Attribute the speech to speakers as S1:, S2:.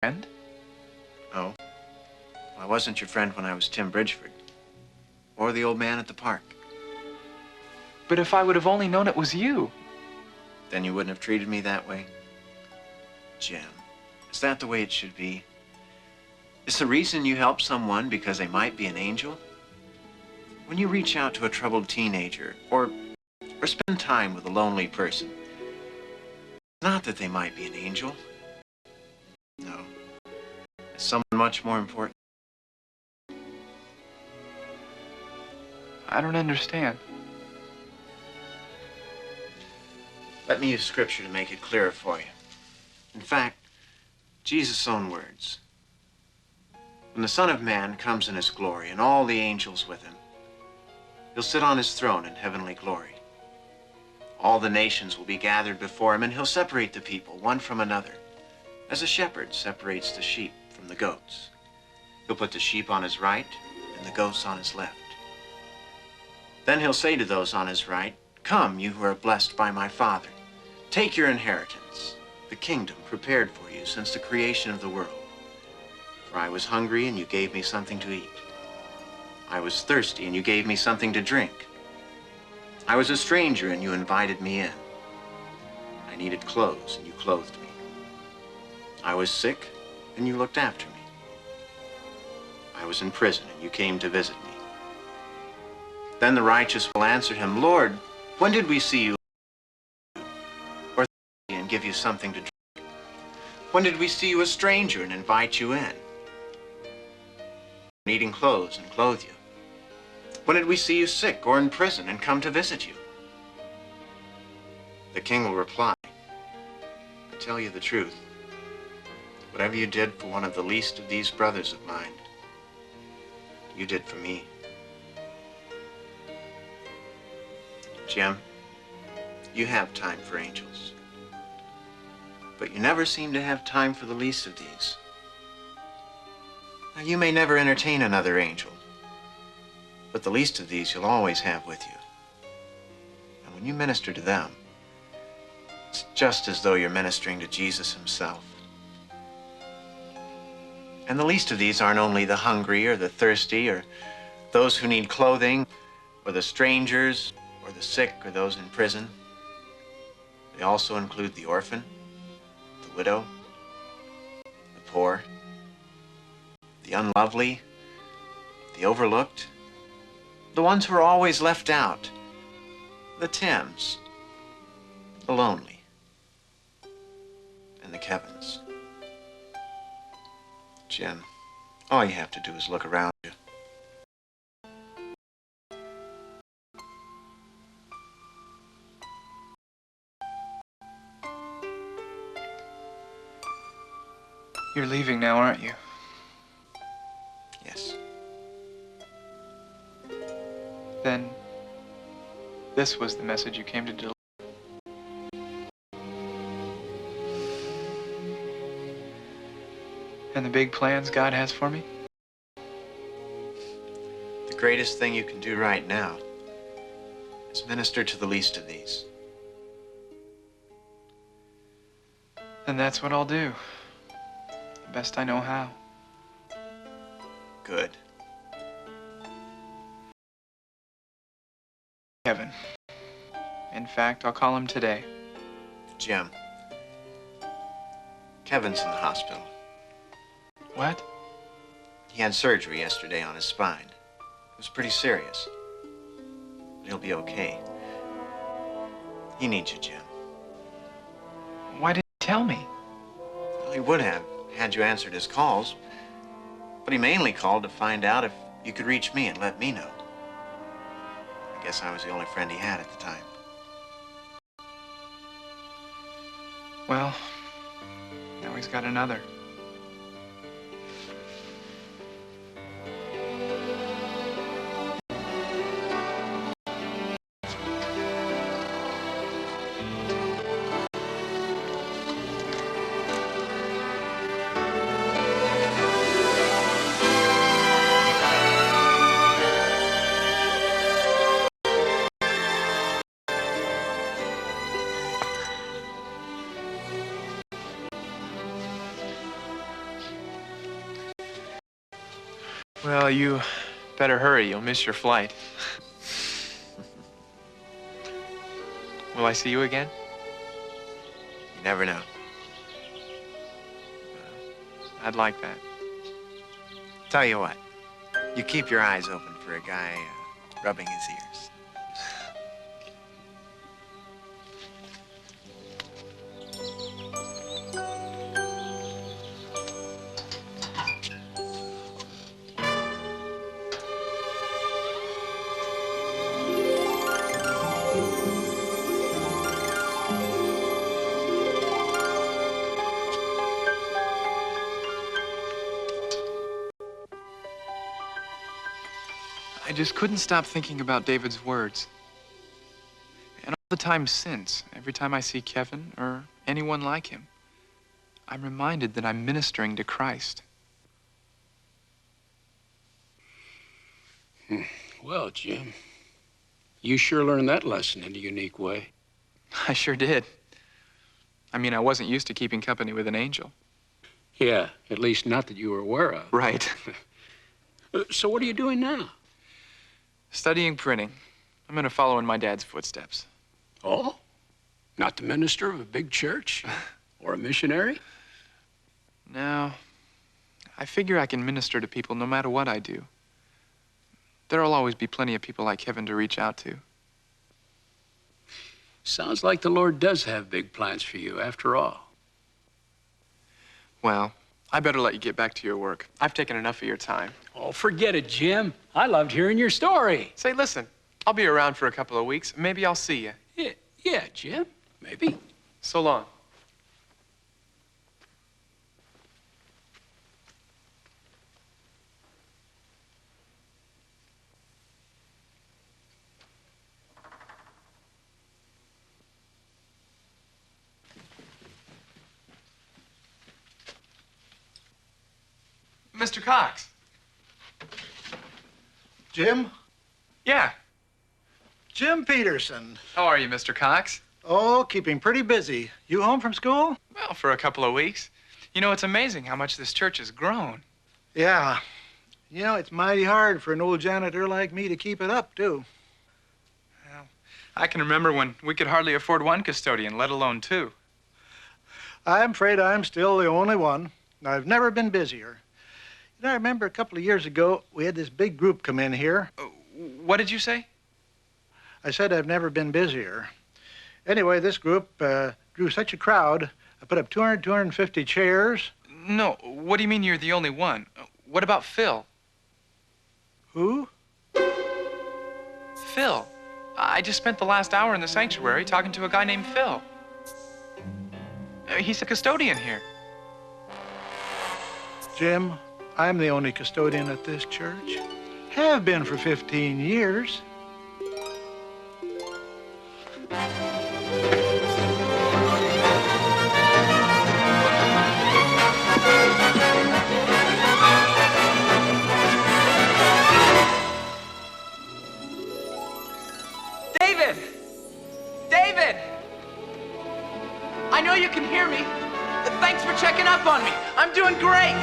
S1: Friend?
S2: Oh, I wasn't your friend when I was Tim Bridgeford. Or the old man at the park.
S1: But if I would have only known it was you.
S2: Then you wouldn't have treated me that way? Jim, is that the way it should be? Is the reason you help someone because they might be an angel? When you reach out to a troubled teenager, or spend time with a lonely person, it's not that they might be an angel. No, it's someone much more important.
S1: I don't understand.
S2: Let me use Scripture to make it clearer for you. In fact, Jesus' own words. When the Son of Man comes in his glory and all the angels with him, he'll sit on his throne in heavenly glory. All the nations will be gathered before him, and he'll separate the people one from another, as a shepherd separates the sheep from the goats. He'll put the sheep on his right and the goats on his left. Then he'll say to those on his right, "Come, you who are blessed by my Father. Take your inheritance, the kingdom prepared for you since the creation of the world. For I was hungry, and you gave me something to eat. I was thirsty, and you gave me something to drink. I was a stranger, and you invited me in. I needed clothes, and you clothed me. I was sick, and you looked after me. I was in prison, and you came to visit me." Then the righteous will answer him, "Lord, when did we see you or thirsty and give you something to drink? When did we see you a stranger and invite you in? Needing clothes and clothe you? When did we see you sick or in prison and come to visit you?" The king will reply, "I tell you the truth. Whatever you did for one of the least of these brothers of mine, you did for me." Jim, you have time for angels, but you never seem to have time for the least of these. Now, you may never entertain another angel, but the least of these you'll always have with you. And when you minister to them, it's just as though you're ministering to Jesus himself. And the least of these aren't only the hungry or the thirsty or those who need clothing or the strangers or the sick or those in prison. They also include the orphan, the widow, the poor, the unlovely, the overlooked, the ones who are always left out, the Tims, the lonely, and the Kevins. Jim, all you have to do is look around you.
S1: You're leaving now, aren't you?
S2: Yes.
S1: Then, this was the message you came to deliver. And the big plans God has for me?
S2: The greatest thing you can do right now is minister to the least of these.
S1: And that's what I'll do. The best I know how.
S2: Good.
S1: Kevin. In fact, I'll call him today.
S2: Jim, Kevin's in the hospital.
S1: What?
S2: He had surgery yesterday on his spine. It was pretty serious. But he'll be okay. He needs you, Jim.
S1: Why didn't you tell me?
S2: Well, he would have had you answered his calls, but he mainly called to find out if you could reach me and let me know. I guess I was the only friend he had at the time.
S1: Well, now he's got another. Well, you better hurry. You'll miss your flight. Will I see you again?
S2: You never know.
S1: I'd like that.
S2: Tell you what, you keep your eyes open for a guy rubbing his ears.
S1: I just couldn't stop thinking about David's words. And all the time since, every time I see Kevin or anyone like him, I'm reminded that I'm ministering to Christ.
S3: Well, Jim, you sure learned that lesson in a unique way.
S1: I sure did. I mean, I wasn't used to keeping company with an angel.
S3: Yeah, at least not that you were aware of.
S1: Right.
S3: So what are you doing now?
S1: Studying printing. I'm going to follow in my dad's footsteps.
S3: Oh? Not the minister of a big church? Or a missionary?
S1: No. I figure I can minister to people no matter what I do. There'll always be plenty of people like Kevin to reach out to.
S3: Sounds like the Lord does have big plans for you, after all.
S1: Well, I better let you get back to your work. I've taken enough of your time.
S3: Oh, forget it, Jim. I loved hearing your story.
S1: Say, listen, I'll be around for a couple of weeks. Maybe I'll see you.
S3: Yeah, Jim, maybe.
S1: So long. Mr. Cox.
S4: Jim?
S1: Yeah.
S4: Jim Peterson.
S1: How are you, Mr. Cox?
S4: Oh, keeping pretty busy. You home from school?
S1: Well, for a couple of weeks. You know, it's amazing how much this church has grown.
S4: Yeah. You know, it's mighty hard for an old janitor like me to keep it up, too.
S1: Well, I can remember when we could hardly afford one custodian, let alone two.
S4: I'm afraid I'm still the only one. I've never been busier. You know, I remember a couple of years ago, we had this big group come in here.
S1: What did you say?
S4: I said I've never been busier. Anyway, this group drew such a crowd. I put up 250 chairs.
S1: No, what do you mean you're the only one? What about Phil?
S4: Who?
S1: Phil. I just spent the last hour in the sanctuary talking to a guy named Phil. He's a custodian here.
S4: Jim, I'm the only custodian at this church. Have been for 15 years.
S1: David! David! I know you can hear me. Thanks for checking up on me. I'm doing great.